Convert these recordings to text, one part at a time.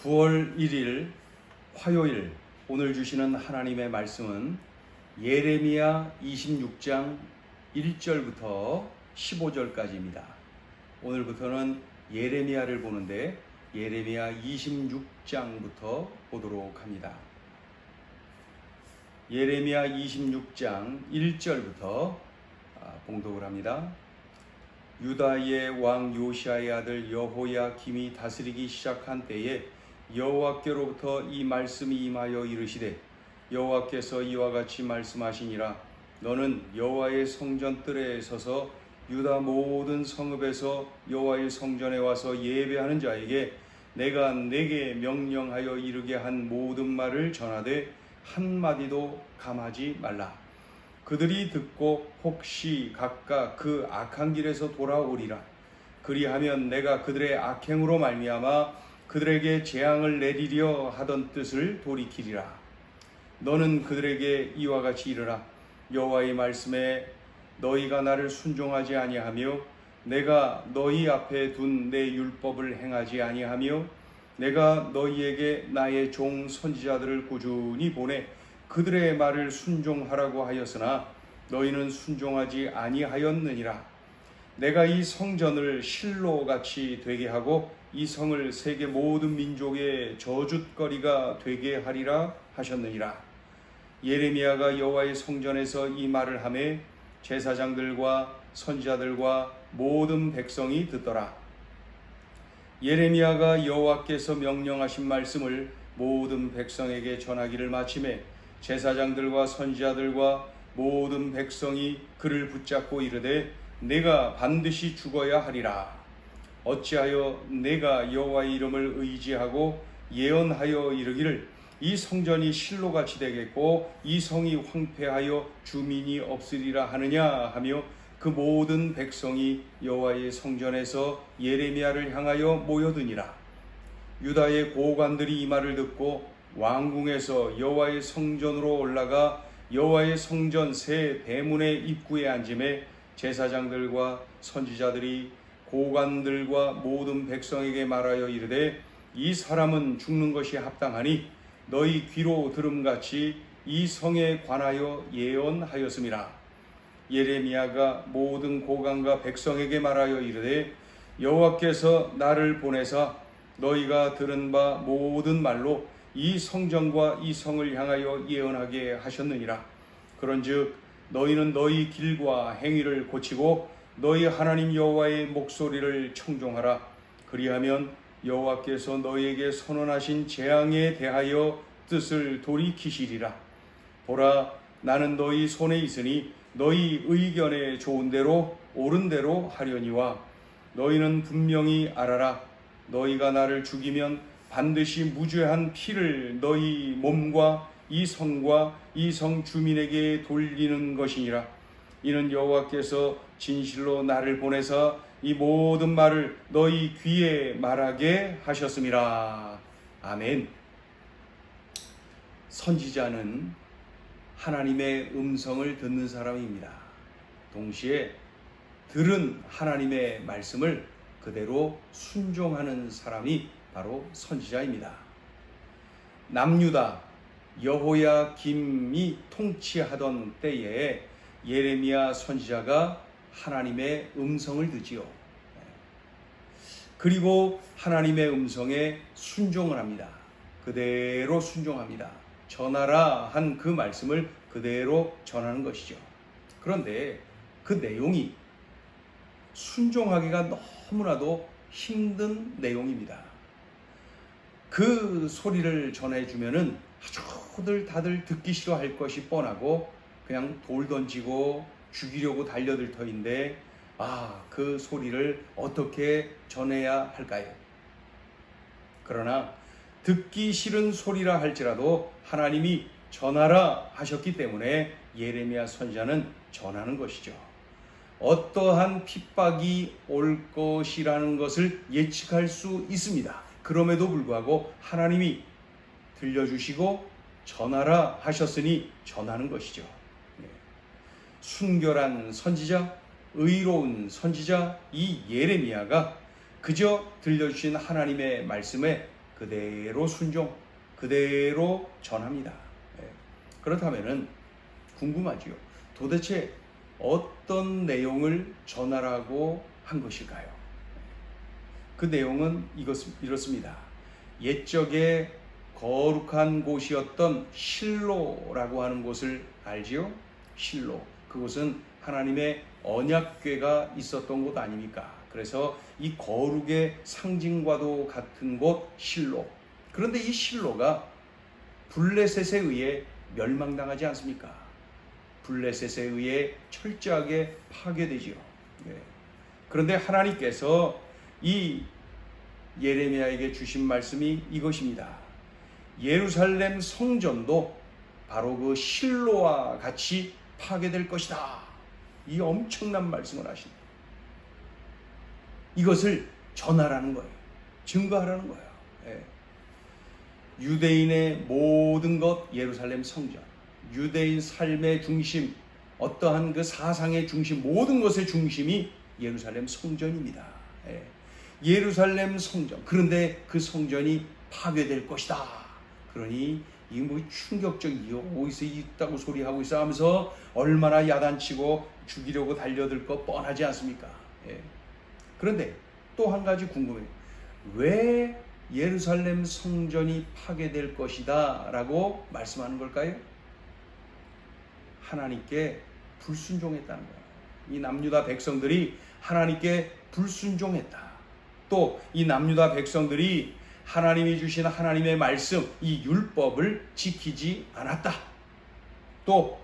9월 1일 화요일 오늘 주시는 하나님의 말씀은 예레미야 26장 1절부터 15절까지입니다. 오늘부터는 예레미야를 보는데 예레미야 26장부터 보도록 합니다. 예레미야 26장 1절부터 봉독을 합니다. 유다의 왕 요시아의 아들 여호야김이 다스리기 시작한 때에 여호와께로부터 이 말씀이 임하여 이르시되 여호와께서 이와 같이 말씀하시니라. 너는 여호와의 성전 뜰에 서서 유다 모든 성읍에서 여호와의 성전에 와서 예배하는 자에게 내가 내게 명령하여 이르게 한 모든 말을 전하되 한마디도 감하지 말라. 그들이 듣고 혹시 각각 그 악한 길에서 돌아오리라. 그리하면 내가 그들의 악행으로 말미암아 그들에게 재앙을 내리려 하던 뜻을 돌이키리라. 너는 그들에게 이와 같이 이르라. 여호와의 말씀에 너희가 나를 순종하지 아니하며 내가 너희 앞에 둔 내 율법을 행하지 아니하며 내가 너희에게 나의 종 선지자들을 꾸준히 보내 그들의 말을 순종하라고 하였으나 너희는 순종하지 아니하였느니라. 내가 이 성전을 실로같이 되게 하고 이 성을 세계 모든 민족의 저주거리가 되게 하리라 하셨느니라. 예레미야가 여호와의 성전에서 이 말을 하매 제사장들과 선지자들과 모든 백성이 듣더라. 예레미야가 여호와께서 명령하신 말씀을 모든 백성에게 전하기를 마치매 제사장들과 선지자들과 모든 백성이 그를 붙잡고 이르되 내가 반드시 죽어야 하리라. 어찌하여 내가 여호와의 이름을 의지하고 예언하여 이르기를 이 성전이 실로같이 되겠고 이 성이 황폐하여 주민이 없으리라 하느냐 하며 그 모든 백성이 여호와의 성전에서 예레미야를 향하여 모여드니라. 유다의 고관들이 이 말을 듣고 왕궁에서 여호와의 성전으로 올라가 여호와의 성전 세 대문의 입구에 앉음에 제사장들과 선지자들이 고관들과 모든 백성에게 말하여 이르되 이 사람은 죽는 것이 합당하니 너희 귀로 들음같이 이 성에 관하여 예언하였음이라. 예레미야가 모든 고관과 백성에게 말하여 이르되 여호와께서 나를 보내사 너희가 들은 바 모든 말로 이 성전과 이 성을 향하여 예언하게 하셨느니라. 그런즉 너희는 너희 길과 행위를 고치고 너희 하나님 여호와의 목소리를 청종하라. 그리하면 여호와께서 너희에게 선언하신 재앙에 대하여 뜻을 돌이키시리라. 보라, 나는 너희 손에 있으니 너희 의견에 좋은 대로 옳은 대로 하려니와 너희는 분명히 알아라. 너희가 나를 죽이면 반드시 무죄한 피를 너희 몸과 이 성과 이 성 주민에게 돌리는 것이니라. 이는 여호와께서 진실로 나를 보내사 이 모든 말을 너희 귀에 말하게 하셨음이라. 아멘. 선지자는 하나님의 음성을 듣는 사람입니다. 동시에 들은 하나님의 말씀을 그대로 순종하는 사람이 바로 선지자입니다. 남유다 여호야김이 통치하던 때에 예레미야 선지자가 하나님의 음성을 듣지요. 그리고 하나님의 음성에 순종을 합니다. 그대로 순종합니다. 전하라 한 그 말씀을 그대로 전하는 것이죠. 그런데 그 내용이 순종하기가 너무나도 힘든 내용입니다. 그 소리를 전해주면은 다들 듣기 싫어할 것이 뻔하고 그냥 돌 던지고 죽이려고 달려들 터인데 그 소리를 어떻게 전해야 할까요? 그러나 듣기 싫은 소리라 할지라도 하나님이 전하라 하셨기 때문에 예레미야 선지자는 전하는 것이죠. 어떠한 핍박이 올 것이라는 것을 예측할 수 있습니다. 그럼에도 불구하고 하나님이 들려주시고 전하라 하셨으니 전하는 것이죠. 순결한 선지자, 의로운 선지자 이 예레미야가 그저 들려주신 하나님의 말씀에 그대로 순종, 그대로 전합니다. 예. 그렇다면은 궁금하지요. 도대체 어떤 내용을 전하라고 한 것일까요? 그 내용은 이렇습니다. 옛적에 거룩한 곳이었던 실로라고 하는 곳을 알지요? 실로. 그곳은 하나님의 언약궤가 있었던 곳 아닙니까? 그래서 이 거룩의 상징과도 같은 곳 실로. 그런데 이 실로가 블레셋에 의해 멸망당하지 않습니까? 블레셋에 의해 철저하게 파괴되지요. 예. 그런데 하나님께서 이 예레미야에게 주신 말씀이 이것입니다. 예루살렘 성전도 바로 그 실로와 같이 파괴될 것이다. 이 엄청난 말씀을 하십니다. 이것을 전하라는 거예요. 증거하라는 거예요. 예. 유대인의 모든 것, 예루살렘 성전, 유대인 삶의 중심, 어떠한 그 사상의 중심, 모든 것의 중심이 예루살렘 성전입니다. 예. 예루살렘 성전. 그런데 그 성전이 파괴될 것이다. 그러니 이 뭐 충격적이요. 어디서 있다고 소리하고 있어 하면서 얼마나 야단치고 죽이려고 달려들 거 뻔하지 않습니까? 예. 그런데 또 한 가지 궁금해요. 왜 예루살렘 성전이 파괴될 것이다 라고 말씀하는 걸까요? 하나님께 불순종했다는 거예요. 이 남유다 백성들이 하나님께 불순종했다. 또 이 남유다 백성들이 하나님이 주신 하나님의 말씀, 이 율법을 지키지 않았다. 또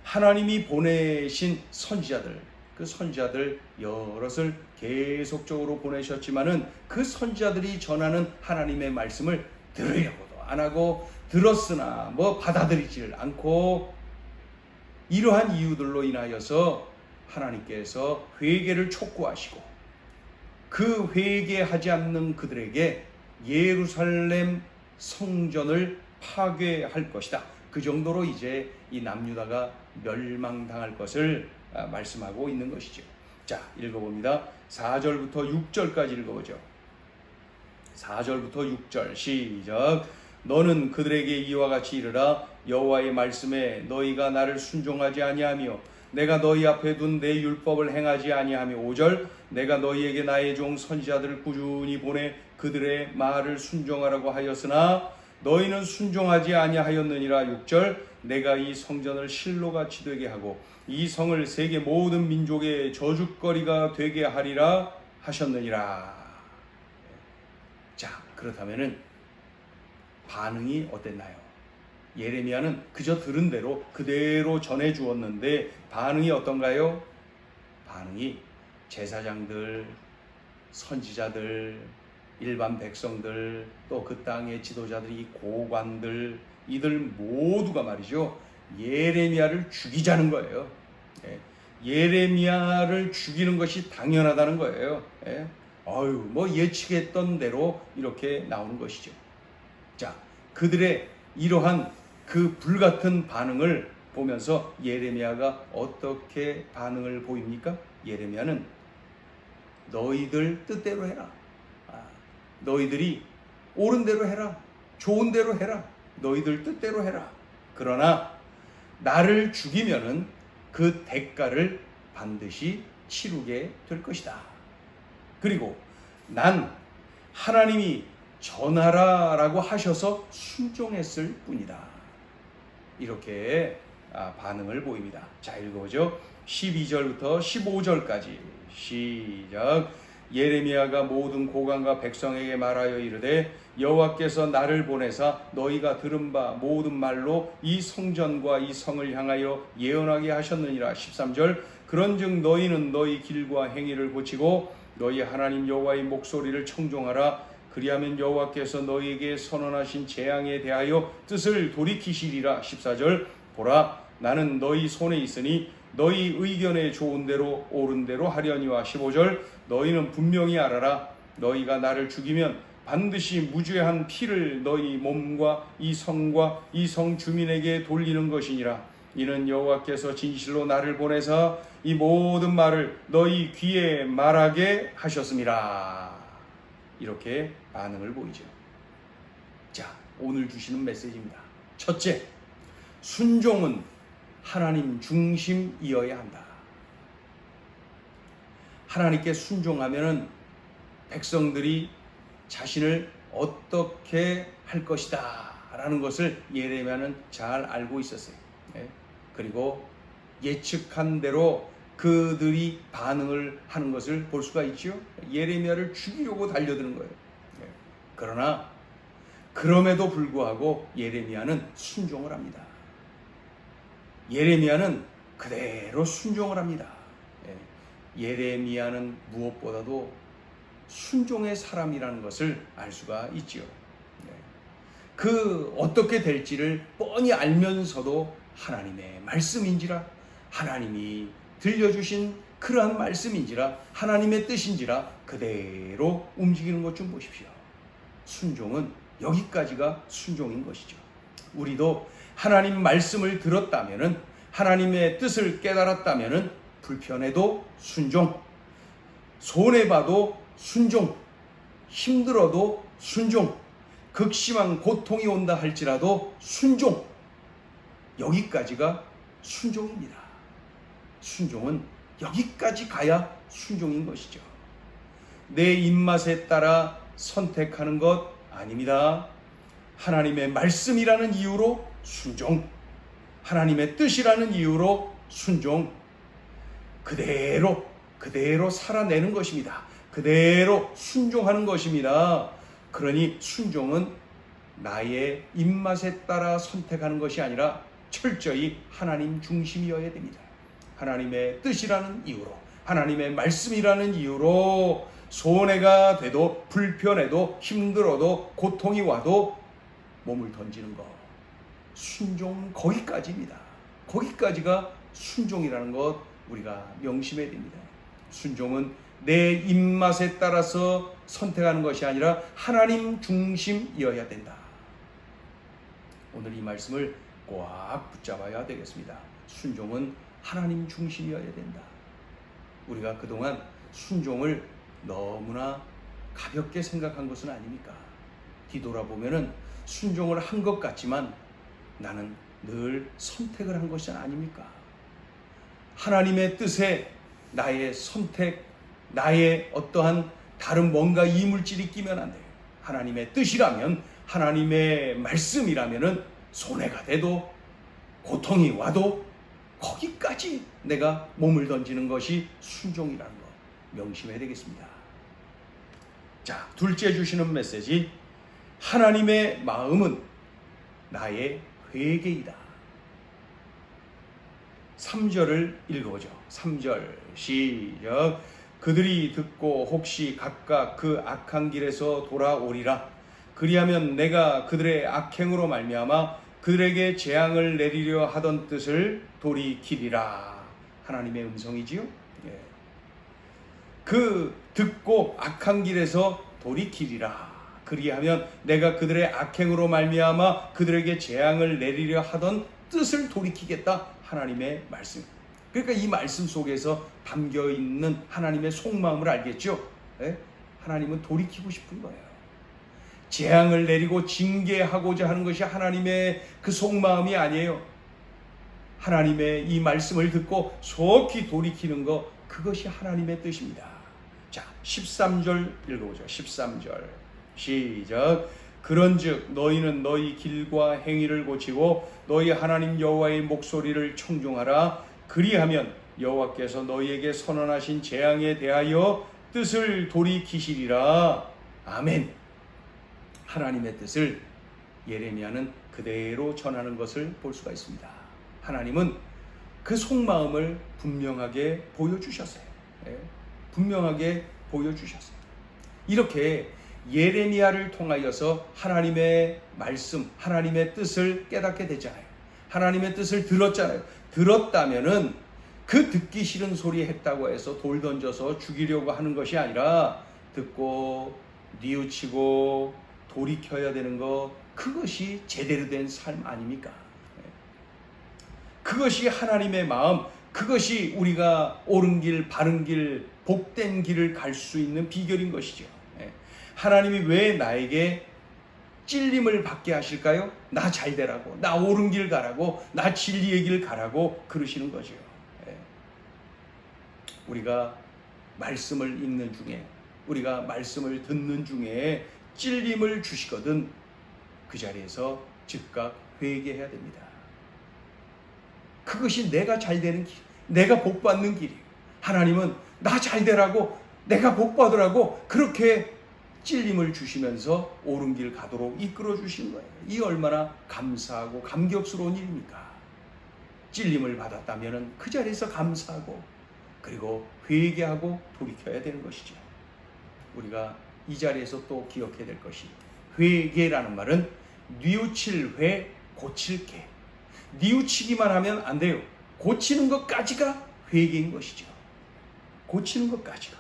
하나님이 보내신 선지자들, 그 선지자들 여럿을 계속적으로 보내셨지만은 그 선지자들이 전하는 하나님의 말씀을 들으려고도 안 하고 들었으나 받아들이지를 않고 이러한 이유들로 인하여서 하나님께서 회개를 촉구하시고 그 회개하지 않는 그들에게 예루살렘 성전을 파괴할 것이다. 그 정도로 이제 이 남유다가 멸망당할 것을 말씀하고 있는 것이죠. 자, 읽어봅니다. 4절부터 6절까지 읽어보죠. 4절부터 6절 시작. 너는 그들에게 이와 같이 이르라. 여호와의 말씀에 너희가 나를 순종하지 아니하며 내가 너희 앞에 둔 내 율법을 행하지 아니하며 5절. 내가 너희에게 나의 종 선지자들을 꾸준히 보내 그들의 말을 순종하라고 하였으나 너희는 순종하지 아니하였느니라. 6절. 내가 이 성전을 실로같이 되게 하고 이 성을 세계 모든 민족의 저주거리가 되게 하리라 하셨느니라. 자, 그렇다면은 반응이 어땠나요? 예레미야는 그저 들은 대로 그대로 전해 주었는데 반응이 어떤가요? 반응이 제사장들, 선지자들, 일반 백성들, 또 그 땅의 지도자들이 고관들, 이들 모두가 말이죠, 예레미야를 죽이자는 거예요. 예레미야를 죽이는 것이 당연하다는 거예요. 예측했던 대로 이렇게 나오는 것이죠. 자, 그들의 이러한 그 불같은 반응을 보면서 예레미야가 어떻게 반응을 보입니까? 예레미야는 너희들 뜻대로 해라. 너희들이 옳은 대로 해라. 좋은 대로 해라. 너희들 뜻대로 해라. 그러나 나를 죽이면은 그 대가를 반드시 치르게 될 것이다. 그리고 난 하나님이 전하라라고 하셔서 순종했을 뿐이다. 이렇게 반응을 보입니다. 자, 읽어보죠. 12절부터 15절까지 시작. 예레미야가 모든 고관과 백성에게 말하여 이르되 여호와께서 나를 보내사 너희가 들은 바 모든 말로 이 성전과 이 성을 향하여 예언하게 하셨느니라. 13절. 그런즉 너희는 너희 길과 행위를 고치고 너희 하나님 여호와의 목소리를 청종하라. 그리하면 여호와께서 너희에게 선언하신 재앙에 대하여 뜻을 돌이키시리라. 14절. 보라, 나는 너희 손에 있으니 너희 의견에 좋은 대로 옳은 대로 하려니와. 15절. 너희는 분명히 알아라. 너희가 나를 죽이면 반드시 무죄한 피를 너희 몸과 이 성과 이 성 주민에게 돌리는 것이니라. 이는 여호와께서 진실로 나를 보내사 이 모든 말을 너희 귀에 말하게 하셨음이라. 이렇게 반응을 보이죠. 자, 오늘 주시는 메시지입니다. 첫째, 순종은 하나님 중심이어야 한다. 하나님께 순종하면은 백성들이 자신을 어떻게 할 것이다 라는 것을 예레미야는 잘 알고 있었어요. 그리고 예측한 대로 그들이 반응을 하는 것을 볼 수가 있죠. 예레미야를 죽이려고 달려드는 거예요. 그러나 그럼에도 불구하고 예레미야는 순종을 합니다. 예레미야는 그대로 순종을 합니다. 예레미야는 무엇보다도 순종의 사람이라는 것을 알 수가 있지요. 그 어떻게 될지를 뻔히 알면서도 하나님의 말씀인지라, 하나님이 들려주신 그러한 말씀인지라, 하나님의 뜻인지라 그대로 움직이는 것 좀 보십시오. 순종은 여기까지가 순종인 것이죠. 우리도 하나님 말씀을 들었다면은, 하나님의 뜻을 깨달았다면은 불편해도 순종, 손해봐도 순종, 힘들어도 순종, 극심한 고통이 온다 할지라도 순종, 여기까지가 순종입니다. 순종은 여기까지 가야 순종인 것이죠. 내 입맛에 따라 선택하는 것 아닙니다. 하나님의 말씀이라는 이유로 순종, 하나님의 뜻이라는 이유로 순종, 그대로 살아내는 것입니다. 그대로 순종하는 것입니다. 그러니 순종은 나의 입맛에 따라 선택하는 것이 아니라 철저히 하나님 중심이어야 됩니다. 하나님의 뜻이라는 이유로, 하나님의 말씀이라는 이유로 손해가 돼도, 불편해도, 힘들어도, 고통이 와도 몸을 던지는 것, 순종 거기까지입니다. 거기까지가 순종이라는 것 우리가 명심해야 됩니다. 순종은 내 입맛에 따라서 선택하는 것이 아니라 하나님 중심이어야 된다. 오늘 이 말씀을 꽉 붙잡아야 되겠습니다. 순종은 하나님 중심이어야 된다. 우리가 그동안 순종을 너무나 가볍게 생각한 것은 아닙니까? 뒤돌아보면은 순종을 한 것 같지만 나는 늘 선택을 한 것이 아닙니까? 하나님의 뜻에 나의 선택, 나의 어떠한 다른 뭔가 이물질이 끼면 안 돼요. 하나님의 뜻이라면, 하나님의 말씀이라면은 손해가 돼도, 고통이 와도 거기까지 내가 몸을 던지는 것이 순종이라는 것 명심해야 되겠습니다. 자, 둘째 주시는 메시지, 하나님의 마음은 나의 회개이다. 3절을 읽어보죠. 3절 시작. 그들이 듣고 혹시 각각 그 악한 길에서 돌아오리라. 그리하면 내가 그들의 악행으로 말미암아 그들에게 재앙을 내리려 하던 뜻을 돌이키리라. 하나님의 음성이지요. 그 듣고 악한 길에서 돌이키리라. 그리하면 내가 그들의 악행으로 말미암아 그들에게 재앙을 내리려 하던 뜻을 돌이키겠다. 하나님의 말씀. 그러니까 이 말씀 속에서 담겨있는 하나님의 속마음을 알겠죠? 하나님은 돌이키고 싶은 거예요. 재앙을 내리고 징계하고자 하는 것이 하나님의 그 속마음이 아니에요. 하나님의 이 말씀을 듣고 속히 돌이키는 것, 그것이 하나님의 뜻입니다. 자, 13절 읽어보죠. 13절 시작. 그런즉 너희는 너희 길과 행위를 고치고 너희 하나님 여호와의 목소리를 청종하라. 그리하면 여호와께서 너희에게 선언하신 재앙에 대하여 뜻을 돌이키시리라. 아멘. 하나님의 뜻을 예레미야는 그대로 전하는 것을 볼 수가 있습니다. 하나님은 그 속마음을 분명하게 보여주셨어요. 분명하게 보여주셨어요. 이렇게 예레미야를 통하여서 하나님의 말씀, 하나님의 뜻을 깨닫게 됐잖아요. 하나님의 뜻을 들었잖아요. 들었다면은 그 듣기 싫은 소리 했다고 해서 돌 던져서 죽이려고 하는 것이 아니라 듣고 뉘우치고 돌이켜야 되는 것, 그것이 제대로 된 삶 아닙니까? 그것이 하나님의 마음, 그것이 우리가 옳은 길, 바른 길, 복된 길을 갈 수 있는 비결인 것이죠. 하나님이 왜 나에게 찔림을 받게 하실까요? 나 잘되라고, 나 옳은 길 가라고, 나 진리의 길 가라고 그러시는 거죠. 우리가 말씀을 읽는 중에, 우리가 말씀을 듣는 중에 찔림을 주시거든 그 자리에서 즉각 회개해야 됩니다. 그것이 내가 잘되는 길, 내가 복받는 길이에요. 하나님은 나 잘되라고, 내가 복받으라고 그렇게 찔림을 주시면서 옳은 길 가도록 이끌어 주신 거예요. 이 얼마나 감사하고 감격스러운 일입니까? 찔림을 받았다면 그 자리에서 감사하고 그리고 회개하고 돌이켜야 되는 것이죠. 우리가 이 자리에서 또 기억해야 될 것이, 회개라는 말은 뉘우칠 회, 고칠 개. 뉘우치기만 하면 안 돼요. 고치는 것까지가 회개인 것이죠. 고치는 것까지가.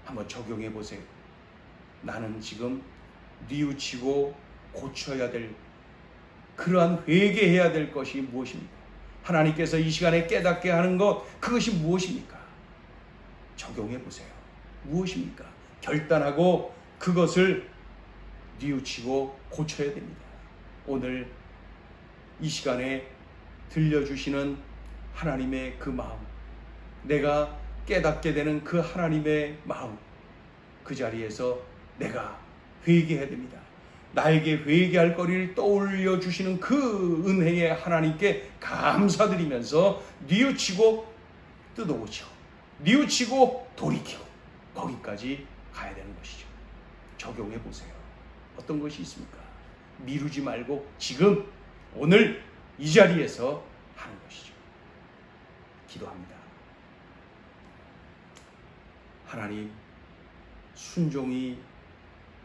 한번 적용해 보세요. 나는 지금 뉘우치고 고쳐야 될, 그러한 회개해야 될 것이 무엇입니까? 하나님께서 이 시간에 깨닫게 하는 것, 그것이 무엇입니까? 적용해 보세요. 무엇입니까? 결단하고 그것을 뉘우치고 고쳐야 됩니다. 오늘 이 시간에 들려주시는 하나님의 그 마음, 내가 깨닫게 되는 그 하나님의 마음, 그 자리에서 내가 회개해야 됩니다. 나에게 회개할 거리를 떠올려 주시는 그 은혜의 하나님께 감사드리면서 뉘우치고 뜯어고쳐, 뉘우치고 돌이키고 거기까지 가야 되는 것이죠. 적용해 보세요. 어떤 것이 있습니까? 미루지 말고 지금 오늘 이 자리에서 하는 것이죠. 기도합니다. 하나님, 순종이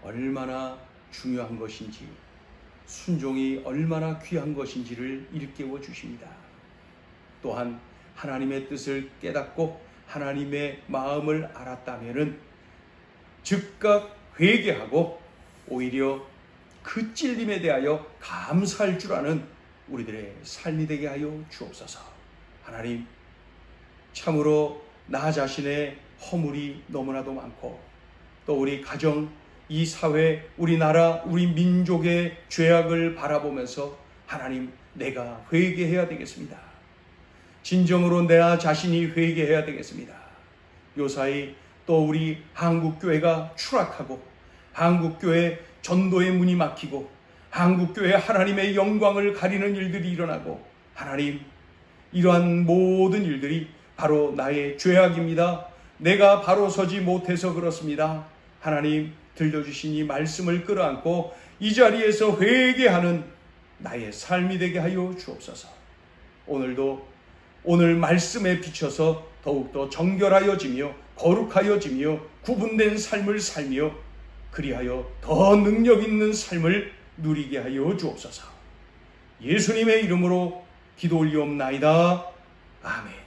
얼마나 중요한 것인지, 순종이 얼마나 귀한 것인지를 일깨워 주십니다. 또한 하나님의 뜻을 깨닫고 하나님의 마음을 알았다면은 즉각 회개하고 오히려 그 찔림에 대하여 감사할 줄 아는 우리들의 삶이 되게 하여 주옵소서. 하나님, 참으로 나 자신의 허물이 너무나도 많고 또 우리 가정, 이 사회, 우리나라, 우리 민족의 죄악을 바라보면서 하나님, 내가 회개해야 되겠습니다. 진정으로 내 자신이 회개해야 되겠습니다. 요사이 또 우리 한국교회가 추락하고 한국교회 전도의 문이 막히고 한국교회 하나님의 영광을 가리는 일들이 일어나고, 하나님, 이러한 모든 일들이 바로 나의 죄악입니다. 내가 바로 서지 못해서 그렇습니다. 하나님, 들려주신 이 말씀을 끌어안고 이 자리에서 회개하는 나의 삶이 되게 하여 주옵소서. 오늘도 오늘 말씀에 비춰서 더욱더 정결하여지며 거룩하여지며 구분된 삶을 살며 그리하여 더 능력 있는 삶을 누리게 하여 주옵소서. 예수님의 이름으로 기도 올리옵나이다. 아멘.